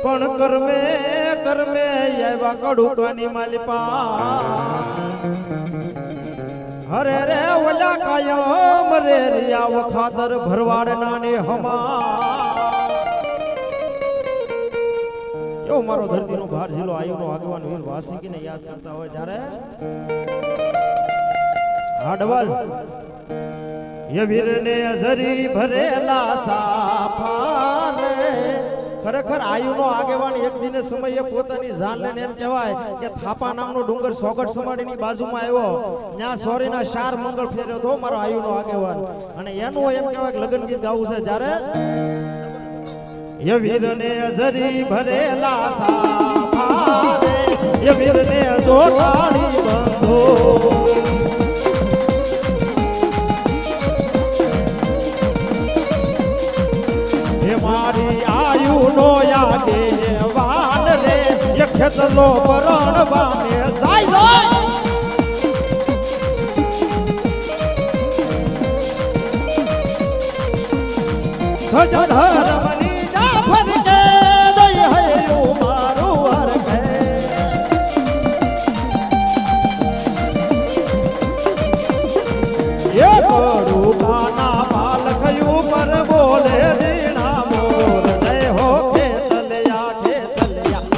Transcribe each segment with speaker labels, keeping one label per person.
Speaker 1: પણ કરમે કરમે આવ્યા કડુકવાની માલિપા હરે રે ઓલા કાયમ રે રિયા વખાતર ભરવાડના ને હમા કેવો મારો ધરતીનો ભાર જિલ્લો આયુનો આગેવાન વીર વાસિકીને યાદ કરતા હોય જ્યારે હાડવલ એ વીરને અજરી ભરેલા સાફાને ખરેખર આયુનો આગેવાન એક દિને સમયે પોતાની જાન લઈને એમ કહેવાય કે થાપા નામનો ડુંગર સોગટ સમાડીની બાજુમાં આવ્યો ત્યાં સોરીના 4 મંગળ ફેર્યો તો મારો આયુનો આગેવાન અને એનું એમ કહેવાય કે લગ્ન ગીત ગાવું છે જ્યારે એ વીરને અજરી ભરેલા સાફાને એ વીરને જોટાડી બંધો મારી આયુનો યાદે વાન રે એ ખેતલો પરણ વાને જાય જાય ધરમની જાફર કે દઈ હૈયું મારું હરખે એ કરું કાના બાલકયું પર બોલે દીણા મોર જય હો ખેતલિયા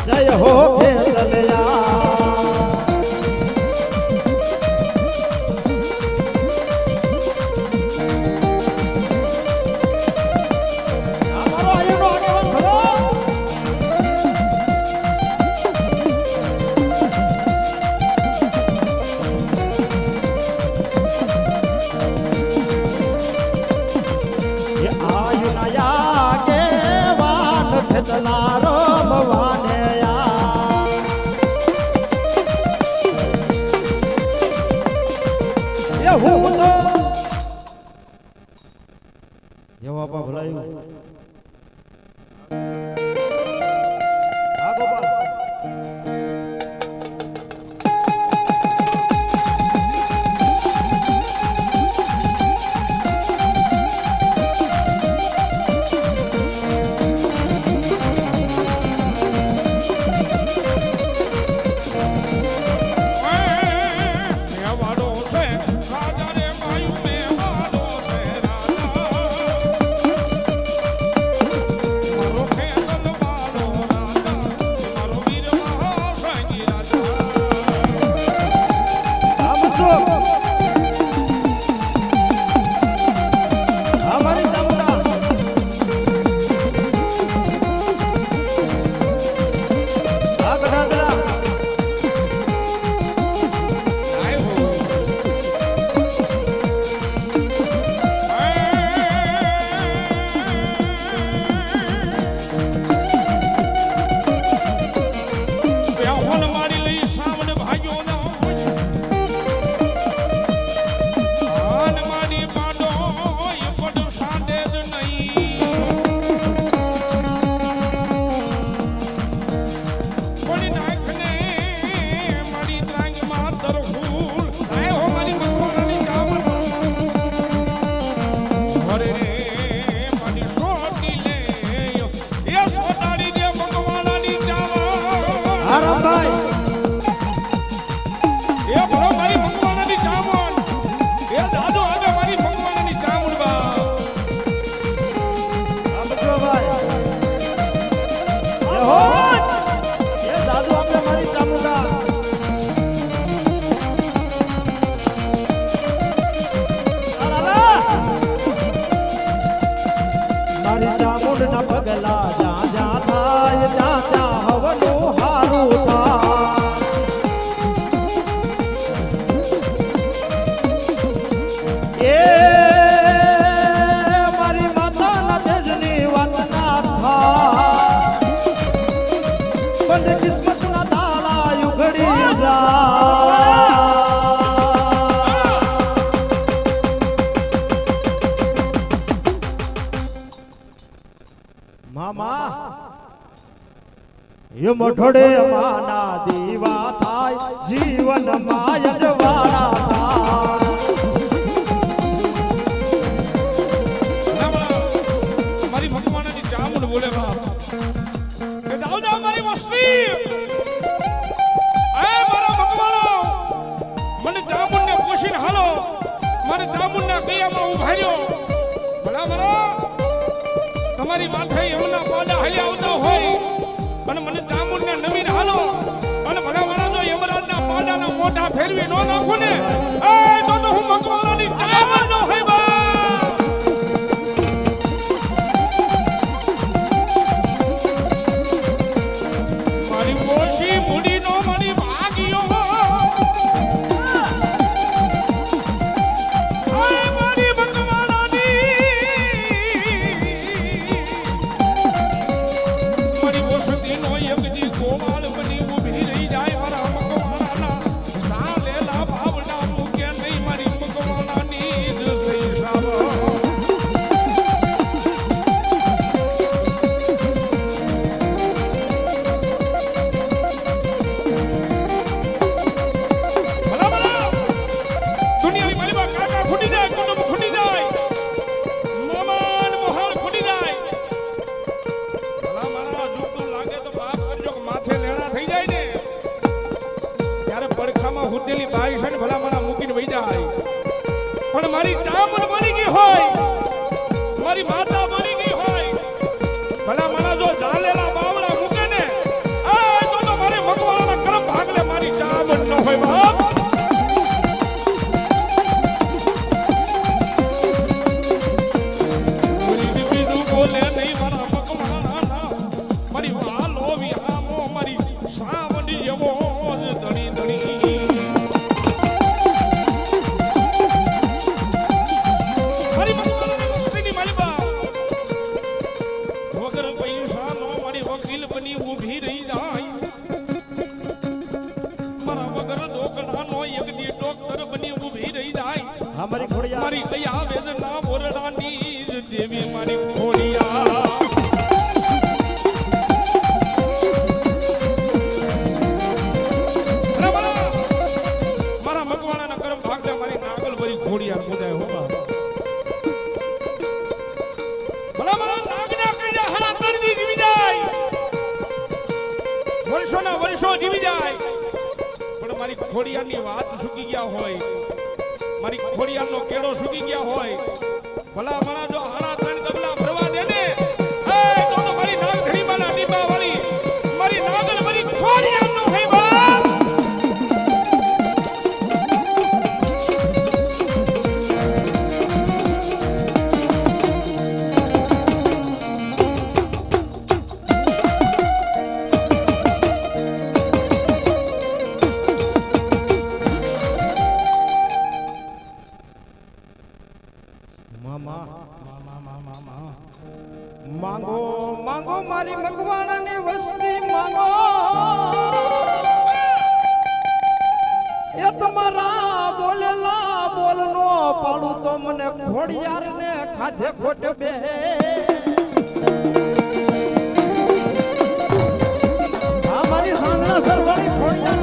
Speaker 1: જય હો ખેતલિયા બાપા ભલાયું ये मठड़े माना दीवा थाय जीवन माया जवाड़ा
Speaker 2: हमारी भगवान जी चामुंड बोले बाप વસ્તી એ મારા ભગવાનો મને ચામુંડને પૂછીને હાલો મને ચામુંડના કૈયામાં ઉભા રહ્યો ભલા ભલા તમારી માથે યમના પાડા હાલી આવતા હોય અને મને ચામુંડને નવીન હાલો અને ભલા ભલા જો યમરાજના પાડાના મોઢા ફેરવી ન નાખો ને એ તો હું ભગવાનની ચામુંડ નો હોય બા મુડી નો મારી ભાગ્યો આય મારી ભગવાનાની મારી વસતી નો એકજી ગોવાળ બની ઊભી રહી જાય મારા ભગવાનાના સાલેલા ભાવના મૂકે નહીં મારી ભગવાનાની દઈ સાવ હુદેલી બાઈ છે ને ભલા મને મૂકીને વઈ જાય પણ મારી ચામડ બની ગઈ હોય મારી માતા બની ગઈ હોય ભલા મને જો ચાલેલા બાવડા મૂકે ને આ તો મારે ભગવાનના કરમ ભાગલે મારી ચામડ ન હોય બાપ બીજું બોલે નહીં મારા ભગવાનના મારી વાલો વિહામો મારી સાવડી જેવો ધણી ધણી ઊભી રહી જાય મારા વગર ડોકડાનો એકદી ડોક્ટર બની ઊભી રહી જાય
Speaker 1: અમારી ખોડિયા
Speaker 2: મારી કયા વેદના બોરડાની દેવી મારી ખોડિયા મારા મકવાણાના કરમ ભાગને મારી નાગલ ભરી ખોડિયા ખોદાય હોવા ભલા ભલા નાગના કઈડા હરા તરદી જીવી જાય વર્ષોના વર્ષો જીવી જાય પણ મારી ખોડિયારની વાત સુકી ગયા હોય મારી ખોડિયાનો કેળો સુકી ગયા હોય ભલા ભલા જો હાડા ત્રણ ડબલા ભરવા દે ને એ તો મારી નાગ ઘડીમાંના ડીબા વાળી મારી નાગલ મારી ખોડિયાનો હે બાપ
Speaker 1: માંગો માંગો મારી મકવાણાની વસ્તી માંગો એ તમારા બોલેલા બોલનો પાડું તો મને ખોડિયાર ને ખાધે ખોટ બે મારી સાંગણા સરવાળી ખોડિયાર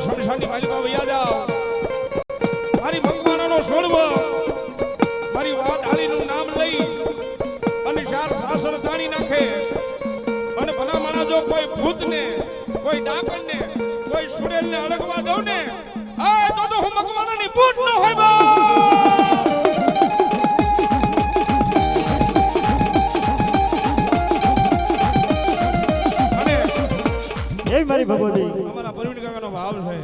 Speaker 2: શમશાની માલિકા વૈયા જાઓ મારી ભગવાનનો સોળવો મારી વાત હાલીનું નામ લઈ અને ચાર સાસર જાણી નાખે અને ભલા માણા જો કોઈ ભૂતને કોઈ ડાકણને કોઈ સુરેલને અડકવા દઉં ને આ તો હું મકવાણાની ભૂત ન હોય બા
Speaker 1: મારી ભગવતી
Speaker 2: અમારા પરવીન કાકાનો ભાવ છે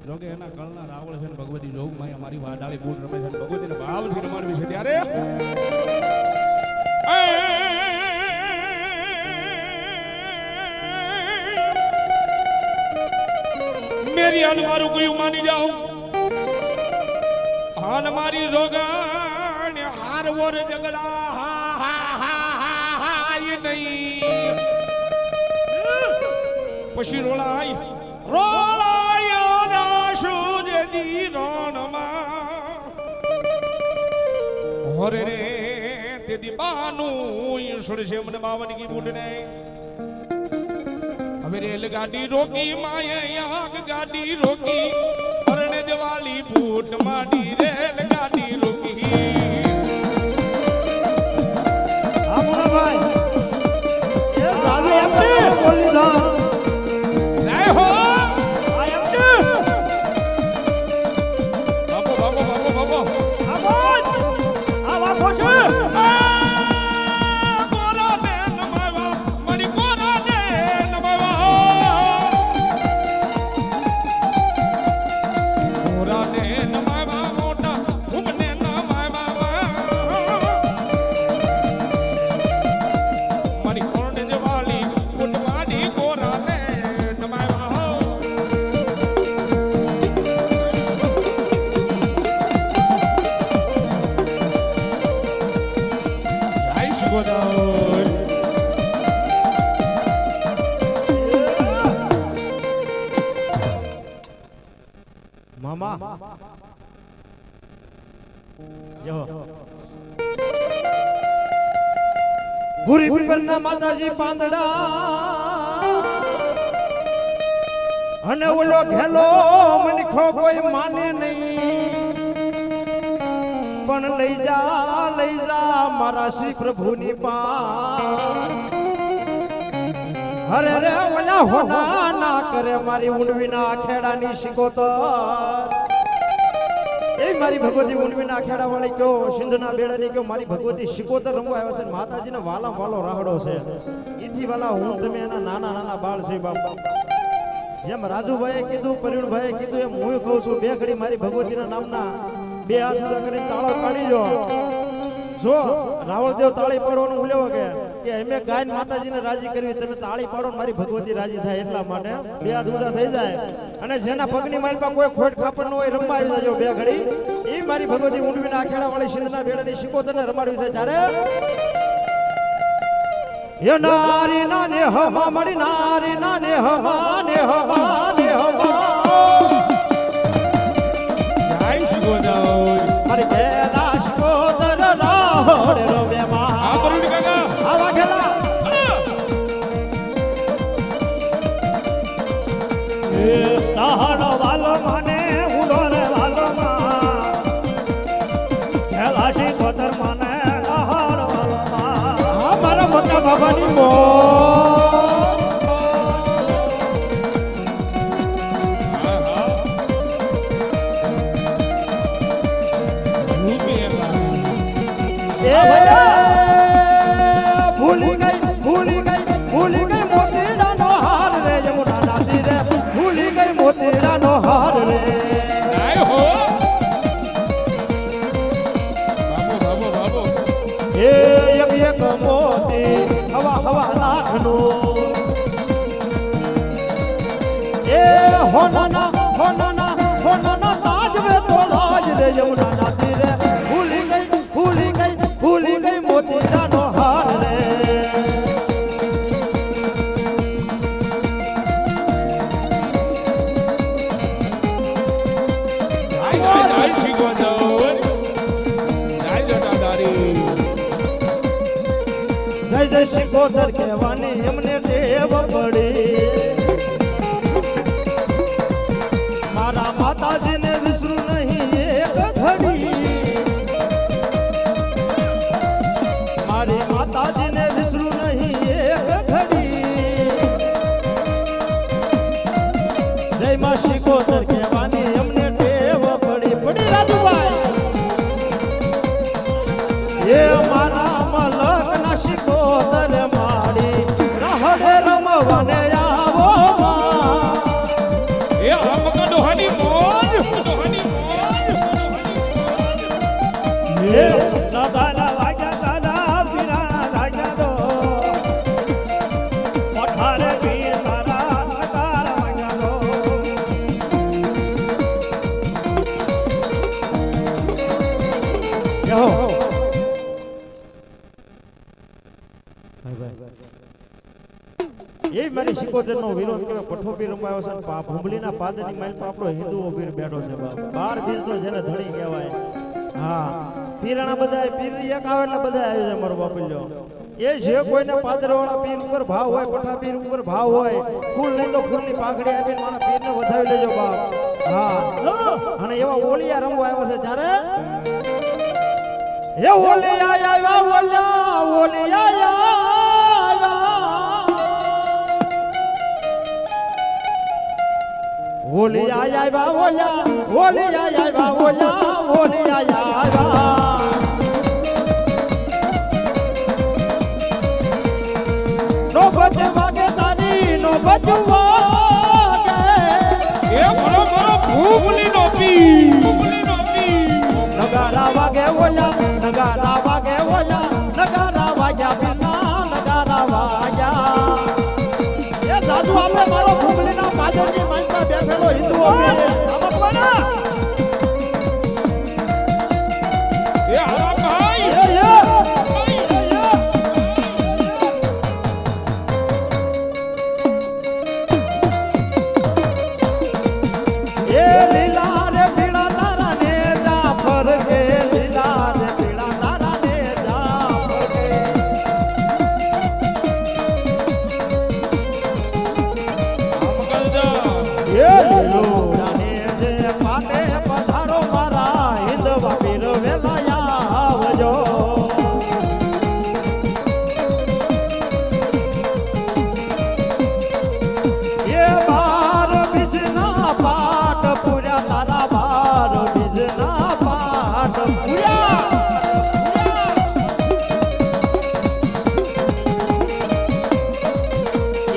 Speaker 2: જોકે એના કળના રાવળ છે ને ભગવતી જોગ માં અમારી વાડાળી બૂટ રમે છે ભગવતીનો ભાવ છે રમાડવી છે ત્યારે મેરી હાલ મારું કયું માની જાઉં હાલ મારી જોગા ને હાર વોર જગડા હા હા હા હા હા એ નહીં પછી રોળાય દાશો જેદી રોણમાં હોરે રે તેદી પાનું સુરશે મને બાવન કી બુડને હવે રેલ ગાડી રોકી માય આગ ગાડી રોકી પરણે દેવાલી બૂટ માડી રેલ ગાડી રોકી
Speaker 1: આ મોરા ભાઈ એ રાજો આપણે બોલી દા મામા ભૂરી પરના માતાજી પાંદડા અને ઓલો ઘેલો મનખો કોઈ માને નહીં પણ લઈ જા મારા શ્રી પ્રભુની પાસ અરે રે ઓલા હોના ના કરે મારી ઊંડવીના ખેડાની શિકોતર એ મારી ભગવતી ઊંડવીના ખેડા વાળી કયો સિંધના બેડાની કયો મારી ભગવતી શિકોતર રમવા આવ્યા છે માતાજીને વાલા વાલો રાહડો છે ઈથી વાલા હું તમે એના નાના નાના બાળ છે બાપા જેમ રાજુભાઈએ કીધું પરિણભાઈએ કીધું એમ હું કહું છું બે ઘડી મારી ભગવતીના નામના બે હાથ ઊંચા કરીને તાળો પાડી જો રાવણદેવ તાળી પાડવાનું ભૂલ્યો કે અમે ગાયન માતાજીને રાજી કરવી તમે તાળી પાડો મારી ભગવતી રાજી થાય એટલા માટે બે હાથ ઊંચા થઈ જાય અને જેના પગની માલમાં કોઈ ખોટ ખાપર ન હોય રમવા આવી જાજો બે ઘડી એ મારી ભગવતી ઊંડવીના ખેડા વાળી સિંધના બેડાની શિકોતરને રમાડવી છે ત્યારે એ નારી નાને હવા મળી નારી નાને હવા ને હવા ને હવા
Speaker 2: જય શિકોતર
Speaker 1: મારી બેલા શિકોતર રાહોડ રોવે માં
Speaker 2: આ પરવીન કાકા
Speaker 1: આવા ખેલા એ તાહડો વાલો માને ઉડો રે વાલો માં ખેલા શિકોતર માને તાહડો વાલો માં મારા મોટા બાબાની મો ભૂલી ગઈ મોતીડાનો હાર રે યમુના નાતી રે ભૂલી ગઈ મોતીડાનો હાર રે
Speaker 2: આય હો બાબો બાબો
Speaker 1: એ એક મોતી હવા લાખનું એ હોનાના તાજ વે તો લાજ રે યમુના નાતી રે ભૂલી ગઈ મોતીડાનો હાર રે
Speaker 2: જય શિકોતર જય જટાધારી
Speaker 1: જય શિકોતર કહેવાની એમને ટેવ પડી શિકોતર કહેવાની અમને ટેવ પડી પડી રાજુભાઈ એ મારા મલકના શિકોતર માડી રહડે રમવાને આવો
Speaker 2: એ આમકા ડોહાની મોજ ડોહાની મોજ
Speaker 1: એ દાદા વાગ્યા દાદા પીરા વાગ્યા દો પઠારે પીર તારા નકાર વાગ્યા દો યો એ મારી શિકોતરનો વિરોધ કર્યો પઠો પીર રમાયો છે ભૂંબલીના પાદરની માઇલ પર આપણો હિન્દુઓ પીર બેઠો છે બાપ 12 બીજનો જેને ધણી કહેવાય હા પીરાણા બધા પીર એક આવે એટલે બધા આવી જાય મારો બાપલ્યો એ જે કોઈને પાદરવાળા પીર ઉપર ભાવ હોય પઠા પીર ઉપર ભાવ હોય ફૂલ નહીં તો ફૂલની પાઘડી આપીને મારા પીરને વધાવી લેજો બાપ હા અને એવા ઓલિયા રમવા આવ્યા છે ત્યારે એ ઓલિયા આવ્યા ઓલિયા ઓલિયા આવ્યા ઓલિયા આવ્યા નો બચ વાગે તારી નો બચ વાગે
Speaker 2: એ મારો મારો ભૂમલીનો ભૂમલીનો
Speaker 1: નગારા વાગે ઓલા નગારા વાગે ઓલા નગારા વાગ્યા બિના નગારા વાગ્યા એ દાદુ આપણે મારો ભૂમલીના પાદરની માનતા બેઠેલો હિન્દુઓ
Speaker 2: એ આવા ભાઈ
Speaker 1: એ લીલા રે પીળા તારા ને જાફર કે લીલા રે પીળા તારા ને જાફર કે એ લીલો રાને જે પાટે પધારો મારા હિંદવા પીર વેલા આવજો એ બાર બીજના પાટ પૂર્યા તારા બાર બીજના પાટ પૂર્યા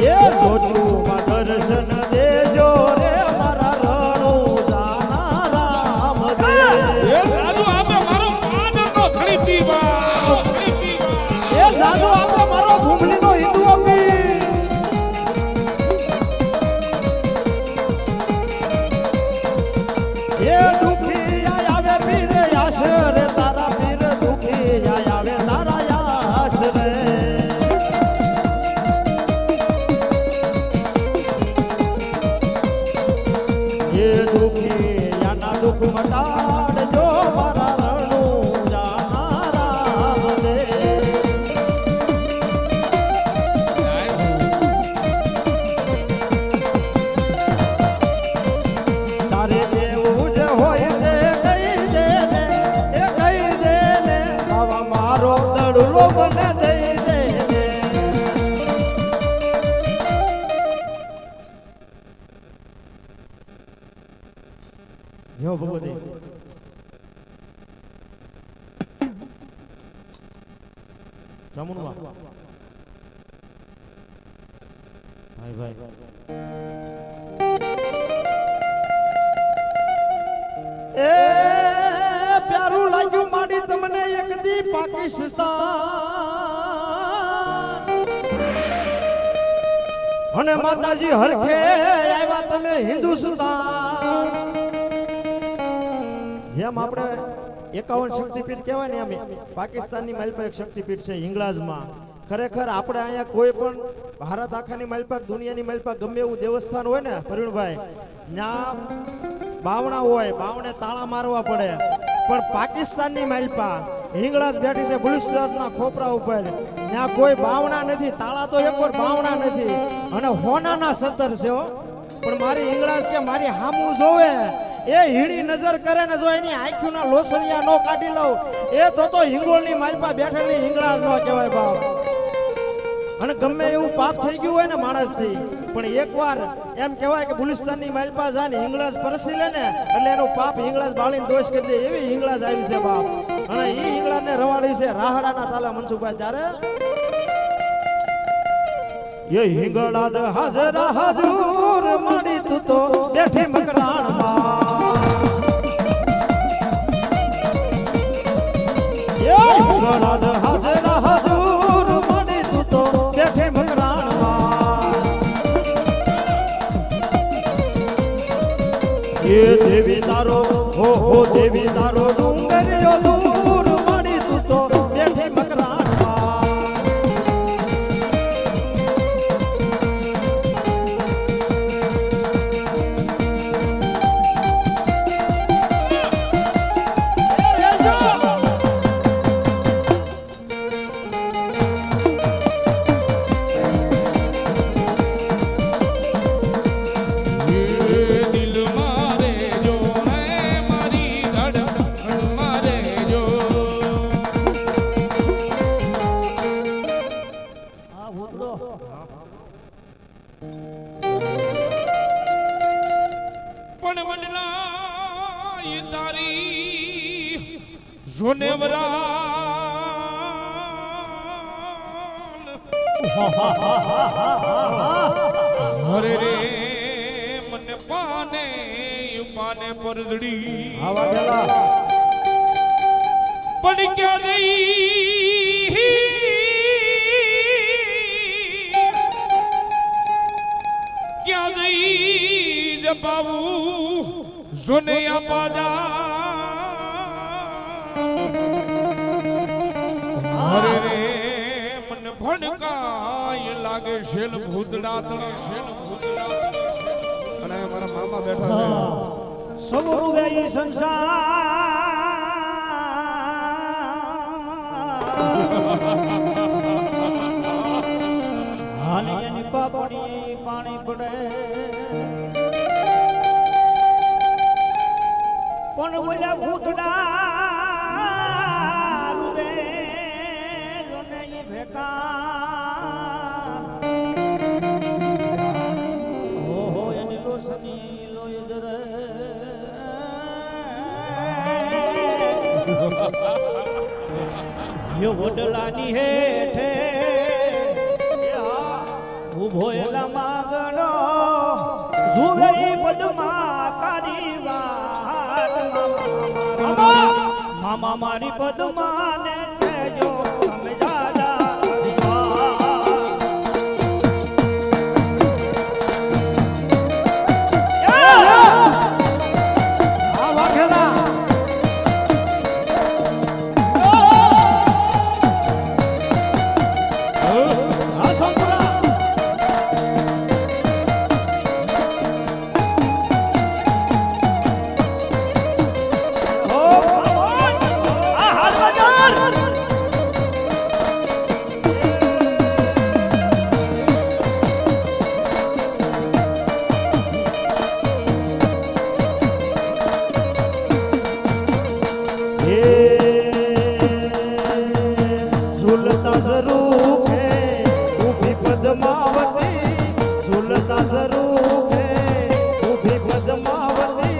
Speaker 1: એ જોટુમાં દર્શન દેજો રે મારા રણુ જાના રામ દે
Speaker 2: એ સાધુ આપે મારો પાદરનો ધણી પીવા
Speaker 1: એ સાધુ આપણે મારો ભૂમલીનો હિન્દુ આપી એ દુખી આવે પીરે આશરે તારા પીર દુખી આવે તારા આશરે એ દુખી યાના દુખ મટાડજો મારા રણુ જાના રામ દે તારે જેવું જ હોય તે કહી દે ને એ કહી દે ને બાવા મારો દડલો મને દઈ દે ને જો ભગવતી જમણવા ભાઈ ભાઈ એ પ્યારું લાગ્યું માડી તમને એક દી પાકિસ્તાન અને માતાજી હરખે આવ્યા તમે હિન્દુસ્તાન જેમ આપણે 51 શક્તિપીઠ કહેવાય ને એમ પાકિસ્તાનની માઇલ પર એક શક્તિપીઠ છે હિંગળાજમાં ખરેખર આપણે અહીંયા કોઈ પણ ભારત આખાની માઇલ પર દુનિયાની માઇલ પર ગમે એવું દેવસ્થાન હોય ને પ્રવીણભાઈ ત્યાં બાવણા હોય બાવણે તાળા મારવા પડે પણ પાકિસ્તાનની માલપા હિંગળાજ બેઠી છે બલુચિસ્તાનના ખોપરા ઉપર ત્યાં કોઈ બાવણા નથી તાળા તો એક વાર બાવણા નથી અને હોનાના સત્તર છે હો પણ મારી હિંગળાજ કે મારી હામું જોવે એ હીણી નજર કરે ને જો એની આંખોના લોસણિયા નો કાઢી લઉં એ તો હિંગોળની માલપા બેઠેલી હિંગળાજ નો કહેવાય બાપ અને ગમે એવું પાપ થઈ ગયું હોય ને માણસથી પણ એકવાર એમ કહેવાય કે બુલિસ્તાનની માલપા જાને હિંગળાજ પરસી લે ને એટલે એનું પાપ હિંગળાજ બાળીને દોષ કરી દે એવી હિંગળાજ આવી છે બાપ અને ઈ હિંગળાજને રવાડી છે રાહડાના તાલા મનસુખભાઈ ત્યારે એ હિંગળાજ હાજરા હાજુર માડી તું તો બેઠી મકરાણમાં એ હિંગળાજ હાજરા હાજુર માડી તું તો બેઠી મકરાણમાં એ દેવી તારો હો દેવી તારો ડુંગરિયો દૂર માડી તું તો બેઠી મકરાણમાં
Speaker 2: પણ વડલા એ તારી જોનેવરાન હરે રે મને પાને પાને પરજડી
Speaker 1: આવા ગેલા
Speaker 2: પડી ક્યાં ગઈ ક્યાં ગઈ રે બાબુ જોને આપાદા હરે રે મને ભણકાય લાગે શેલ ભૂતડા તળે શેલ ભૂતડા અને મારા મામા બેઠા છે
Speaker 1: સમૂહ ગઈ સંસાર હાલી એની પાપડી પાણી પડે પણ બોલ્યા ભૂતડા રૂદે જોને ઈ ભેકા ઓહો એની લોસની લોય જરે યો વડલાની હેઠે ઉભો એલા માગણો જુગઈ પદમા તારી વાત મામા મારી પદમા ને કહેજો તમે જાજા झूलता जरूर है ऊभी पद्मावती झूलता जरूर है ऊभी पद्मावती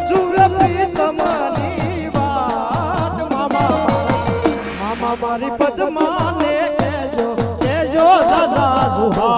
Speaker 1: झूलती तमानी बात मामा मारी पद्मा ने केजो सासा सुहा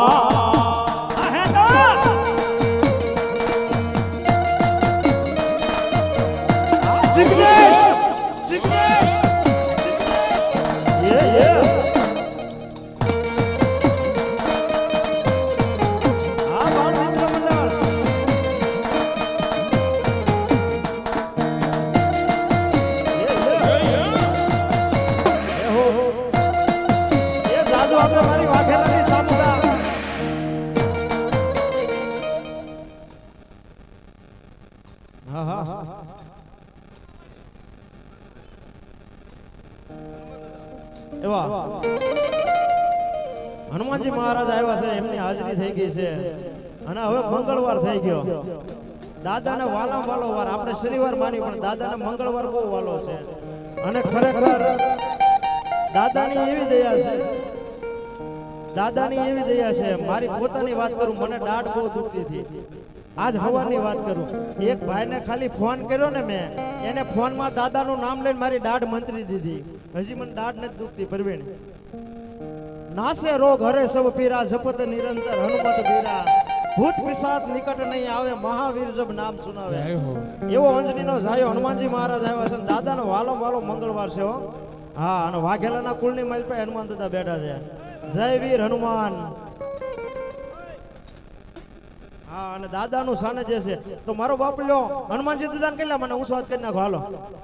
Speaker 1: હનુમાનજી મહારાજ આવ્યા છે એમની હાજરી થઈ ગઈ છે અને હવે મંગળવાર થઈ ગયો દાદાને વાલા વાલો વાર આપણે શનિવાર માની પણ દાદાને મંગળવાર બહુ વાલો છે અને ખરેખર દાદાની એવી દયા છે દાદાની એવી દયા છે, મારી પોતાની વાત કરું, મને દાઢ બહુ દુખતી હતી. આજ હવાની વાત કરું, એક ભાઈને ખાલી ફોન કર્યો ને મેં, એને ફોનમાં દાદાનું નામ લઈને મારી દાઢ મંત્રી દીધી. હજી મને દાઢ નથી દુખતી પરવીણ. નાસે રોગ હરે સબ પીરા, જપત નિરંતર હનુમત બીરા, ભૂત પિશાચ નિકટ નહીં આવે, મહાવીર જબ નામ સુનાવે. એવો અંજનીનો જાયો હનુમાનજી મહારાજ આવ્યા છે. દાદાનો વાલો વાલો મંગળવાર છે હો. હા, અને વાઘેલાના કુળની માલ પાસે હનુમાન દાદા બેઠા છે. જય વીર હનુમાન. હા, અને દાદાનું સાનિધ્ય છે. તો મારો બાપ લ્યો હનુમાનજી દાદાને કેટલા મને ઊંચો હાથ કરી નાખો. હાલો,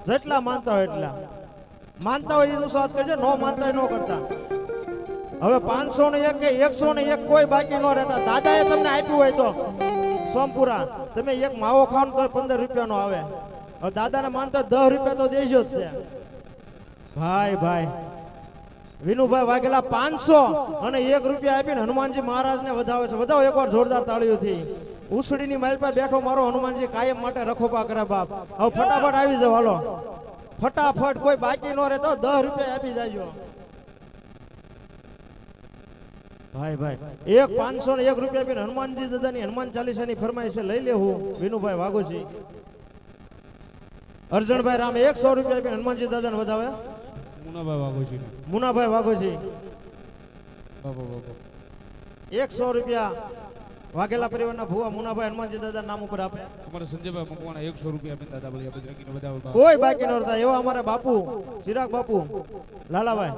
Speaker 1: જેટલા માનતા હોય એટલા. માનતા હોય એ ઊંચો હાથ કરજો, ન માનતા હોય ન કરતા. હવે 501 કે 101 કોઈ બાકી ન રહેતા. દાદાએ તમને આપ્યું હોય તો સોમપુરા તમે એક માવો ખાવ તો 15 રૂપિયાનો આવે. હવે દાદાને માનતો 10 રૂપિયા તો દેજો જ તે. ભાઈ ભાઈ વિનુભાઈ વાઘેલા 500 અને 1 રૂપિયા આપીને હનુમાનજી મહારાજને વધાવે છે. વધાવો એકવાર જોરદાર તાળીઓથી. ઉસડીની માઇલ પર બેઠો મારો હનુમાનજી કાયમ માટે રખોપા કરે બાપ. હવે ફટાફટ આવી જાવ. હાલો ફટાફટ, કોઈ બાકી ન રહેતો 10 રૂપિયા આપી જાજો. ભાઈ ભાઈ એક 501 રૂપિયા આપીને હનુમાનજી દાદાની હનુમાન ચાલીસાની ફરમાઈશ લઈ લેવું. વિનુભાઈ વાઘોજી. અર્જણભાઈ રામ 100 રૂપિયા આપીને હનુમાનજી દાદાને વધાવે. મુનાભાઈ વાઘોજી 100 રૂપિયા. વાઘેલા પરિવારના ભુવા મુનાભાઈ હનુમાનજી દાદા નામ ઉપર આપે.
Speaker 2: અમારા સંજયભાઈ મકવાણા 100 રૂપિયા આપીને દાદા બળિયા બજરંગીને વધાવે.
Speaker 1: કોઈ બાકી ન રહેતા. એવા અમારા બાપુ ચિરાગ બાપુ લાલાભાઈ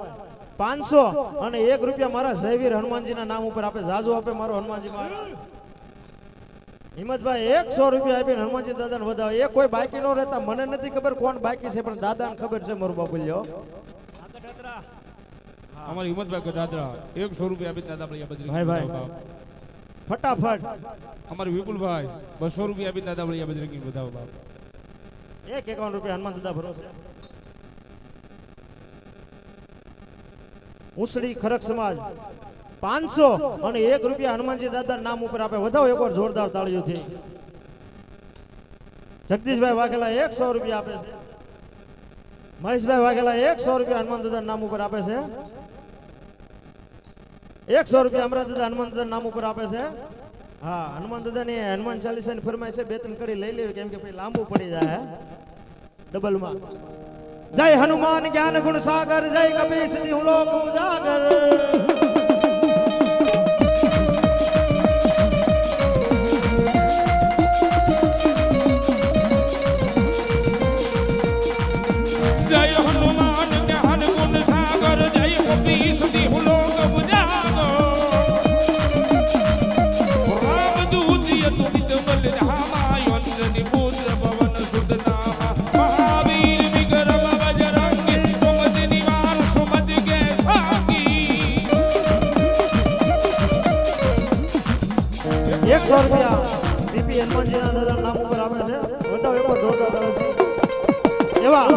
Speaker 1: 500 અને 1 રૂપિયા મારા જયવીર હનુમાનજીના નામ ઉપર આપે. જાજુ આપે મારો હનુમાનજી મહારાજ. હિંમતભાઈ 100 રૂપિયા આપીને હનુમાનજી દાદાને વધાવે. એ કોઈ બાકી ન રહેતા. મને નથી ખબર કોણ બાકી છે, પણ દાદાને ખબર છે. મારું બાપુ લ્યો
Speaker 2: અમારી હિંમતભાઈ ગઢાદરા 100 રૂપિયા આપીને દાદા બળિયા બજરંગીને
Speaker 1: ભાઈ ફટાફટ.
Speaker 2: અમારી વિપુલભાઈ 200 રૂપિયા આપીને દાદા બળિયા બજરંગીને વધાવે બાપ.
Speaker 1: 51 રૂપિયા હનુમાન દાદા ભરોસે. ઉસડી ખરક સમાજ 500 અને 1 રૂપિયા હનુમાનજી દાદા નામ ઉપર આપે. વધાવો એકવાર જોરદાર તાળીઓથી. જગદીશભાઈ વાઘેલા 100 રૂપિયા આપે છે. મહેશભાઈ વાઘેલા 100 રૂપિયા હનુમાન દાદા નામ ઉપર આપે છે. 100 રૂપિયા અમરા દાદા હનુમાન દાદા નામ ઉપર આપે છે. હા, હનુમાન દાદાની હનુમાન ચાલીસાની ફરમાઈશ છે. 2-3 કડી લઈ લેવી, કેમ કે પછી લાંબુ પડી જાય ડબલમાં. જય હનુમાન જ્ઞાન ગુણ સાગર, જય કપીશ હું લોક ઉજાગર.
Speaker 2: જય હનુમાન જ્ઞાન ગુણ સાગર, જય કપીશ હું લોક ઉજાગર. રામદૂત યદુમિત બલરામાય અંજની પુત્ર પવન સુત નામા. મહાવીર વિક્રમ બજરંગી, સુમતિ નિવાર સુમતિ કે સાકી.
Speaker 1: 100 રૂપિયા બીપી હનુમાનજીના દાદા નામ ઉપર આપે છે. વધાવો એકવાર જોરદાર તાળીઓ. એવા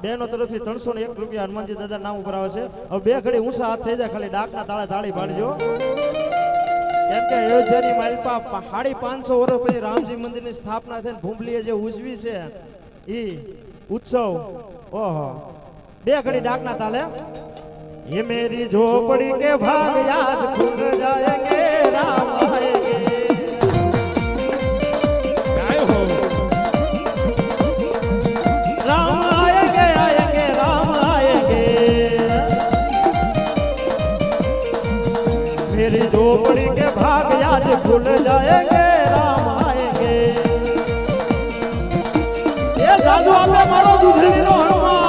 Speaker 1: બહેનો તરફથી 301 રૂપિયા હનુમાનજી દાદા નામ ઉપર આવે છે. હવે 2 ઘડી ઊંચા હાથ થઈ જાય, ખાલી ડાકના તાળે તાળી પાડજો. કેમ કે અયોધ્યાની માલપા 550 વર્ષ પછી રામજી મંદિરની સ્થાપના થઈને ભૂંભલીએ જે ઉજવી છે ઈ ઉત્સવ. ઓહો, 2 ઘડી ડાકના તાલે. ये मेरी झोपड़ी के भाग आज खुल जाएंगे, राम आएंगे. राम आएंगे आएंगे राम आएंगे. मेरी झोपड़ी के भाग आज खुल जाएंगे, राम आएंगे. ये जादू आपे मारो दूधरी नो हनुमान.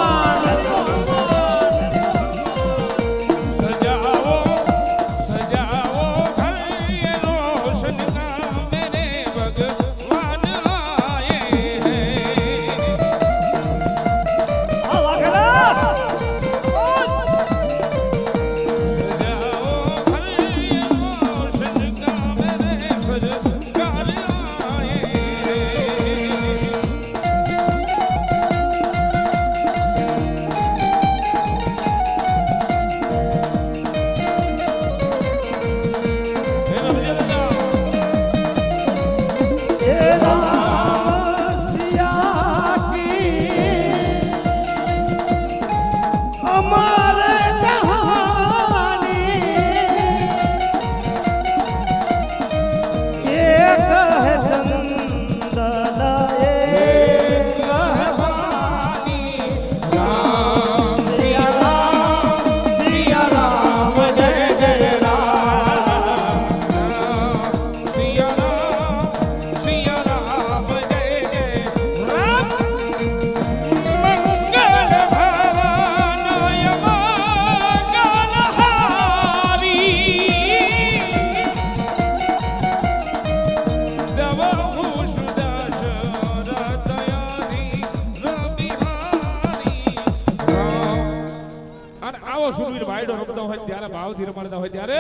Speaker 2: જ્યારે ભાવથી રમાડતા હોય ત્યારે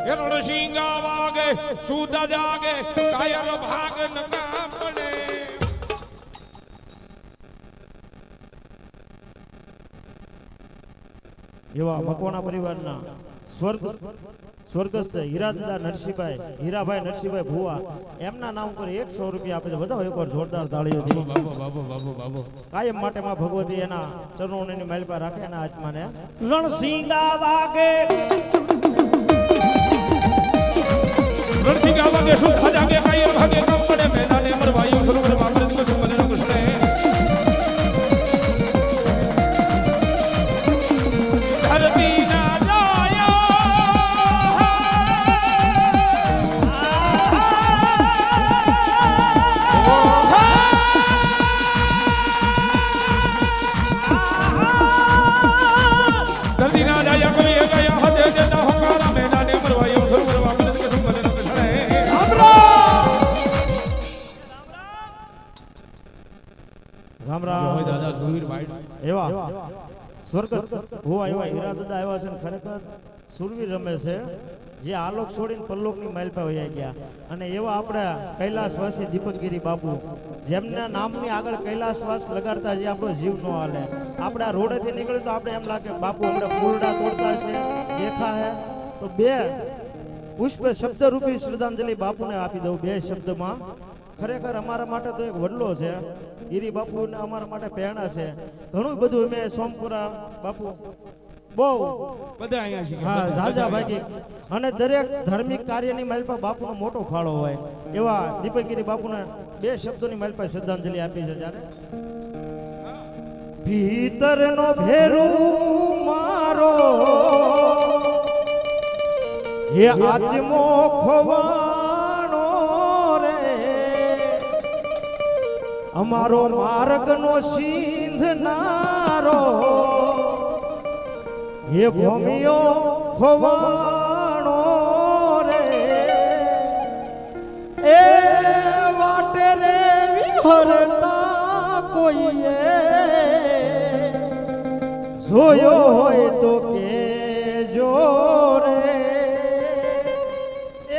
Speaker 2: એ રણસિંગા વાગે સુદા જાગે કાયરો ભાગ નકા પડે.
Speaker 1: એવા મકવાણા પરિવારના સ્વર્ગસ્થ હીરાદાદા નરસિંહભાઈ હીરાભાઈ નરસિંહભાઈ ભુવા એમના નામ પર 100 રૂપિયા આપે છે. બધા એકવાર જોરદાર તાળીઓથી
Speaker 2: બાબો
Speaker 1: કાયમ માટે માં ભગવતી એના ચરણોની માઇલ પર રાખે એના આત્માને રણસિંગા વાગે
Speaker 2: રણસિંગા વાગે સુખા જાગે કાયર ભાગે કામ પડે મેદાને મરવાયું સરોવર બાપરે દિન સુમદન કૃષ્ણે ધરતી ના જાયા કોઈ ગયા હદે દેતા હોકારા મેદાને મરવાયું સરોવર બાપરે દિન સુમદન કૃષ્ણે
Speaker 1: રામ રામ
Speaker 2: હોય દાદા સુરવીર ભાઈ
Speaker 1: એવા સ્વર્ગસ્થ ભુવા એવા હીરાદાદા આવ્યા છે ને ખરેખર સુરવીર રમે છે જે આલોક છોડીને પરલોકની માઇલ પર વયા ગયા. અને એવા આપણા કૈલાસવાસી દીપકગીરી બાપુ જેમના નામની આગળ કૈલાસવાસ લગાડતા જે આપણો જીવ નો હાલે. આપણે આ રોડેથી નીકળ્યું તો આપણે એમ લાગે બાપુ આપણે ફૂલડા તોડતા છે દેખા હે તો બે પુષ્પ શબ્દરૂપી શ્રદ્ધાંજલિ બાપુને આપી દઉં. બે શબ્દમાં ખરેખર અમારા માટે તો એક વડલો છે. ગીરી બાપુ અમારા માટે પ્રેરણા છે. ઘણું બધું અમે સોમપુરા બાપુ બહુ
Speaker 2: બધા અહીંયા છે.
Speaker 1: હા ઝાઝા ભાગી અને દરેક ધાર્મિક કાર્યની માઇલ પર બાપુનો મોટો ફાળો હોય. એવા દીપકગીરી બાપુને બે શબ્દોની માઇલ પર શ્રદ્ધાંજલિ આપી છે. જ્યારે ભીતરનો ભેરું મારો હે આત્મો ખોવાણો રે અમારો માર્ગનો સિંધનારો હે ભૂમિયો ખોવાણો રે એ વાટે રે વિહરતા કોઈએ જોયો હોય તો કેજો રે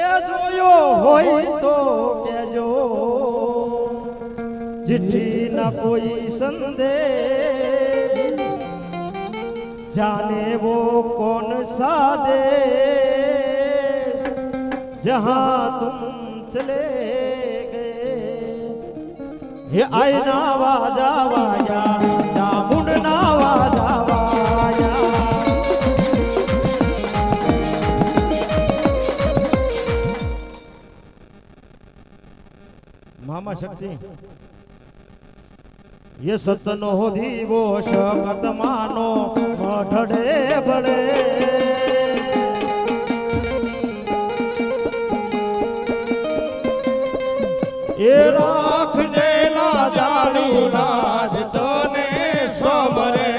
Speaker 1: એ જોયો હોય તો કેજો ચિઠ્ઠી ના કોઈ સંદેશ जाने वो कौन सा देश जहां तुम चले गए ये आईना वाजा वाया जामुंडना वाजा वाया मामा शक्ति ये सतनो दीवो शकत मानो मढड़े बड़े ये राख जेला जालू लाज तने समरे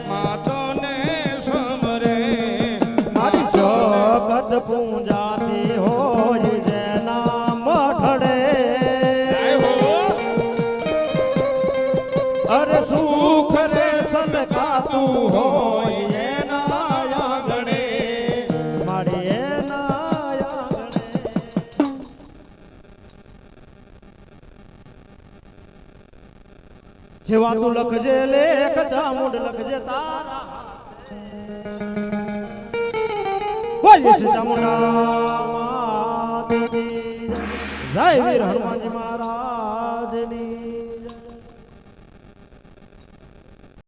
Speaker 2: માતો ને સમરે
Speaker 1: मारी शकत पूजाती हो जेना मढड़े अरे सुख रे सलकातू होय एना आंगणे मारी एना आंगणे जेवा तू लखजे लेख चामुंड लखजे तारा बोलिए श्री चामुंडा माता की जय वीर हनुमान जी महाराज